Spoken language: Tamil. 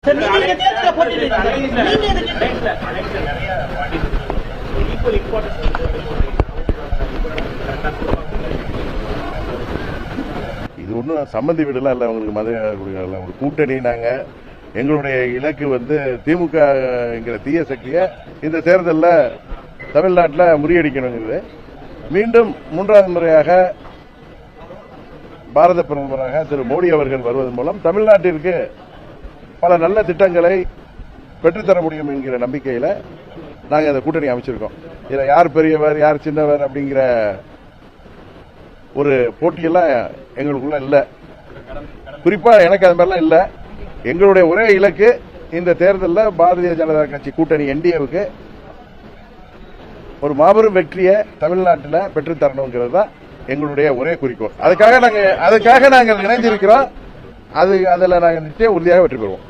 இது ஒன்றும் சம்மந்தி வீடுலாம் இல்லை, அவங்களுக்கு மத குடிகள் ஒரு கூட்டணி. நாங்கள் எங்களுடைய இலக்கு திமுகங்கிற தீய சக்தியை இந்த தேர்தலில் தமிழ்நாட்டில் முறியடிக்கணுங்கிறது. மீண்டும் மூன்றாவது முறையாக பாரத பிரதமராக திரு மோடி அவர்கள் வருவதன் மூலம் தமிழ்நாட்டிற்கு பல நல்ல திட்டங்களை பெற்றுத்தர முடியும் என்கிற நம்பிக்கையில் நாங்கள் அந்த கூட்டணி அமைச்சிருக்கோம். இதில் யார் பெரியவர் யார் சின்னவர் அப்படிங்கிற ஒரு போட்டியெல்லாம் எங்களுக்குள்ள இல்லை. குறிப்பா எனக்கு அது மாதிரிலாம் இல்லை. எங்களுடைய ஒரே இலக்கு இந்த தேர்தலில் பாரதிய ஜனதா கட்சி கூட்டணி என்டிஏவுக்கு ஒரு மாபெரும் வெற்றியை தமிழ்நாட்டில் பெற்றுத்தரணுங்கிறது தான் எங்களுடைய ஒரே குறிக்கோள். அதுக்காக நாங்கள் இணைஞ்சிருக்கிறோம். அதில் நாங்கள் நிச்சயம் உறுதியாக வெற்றி பெறுவோம்.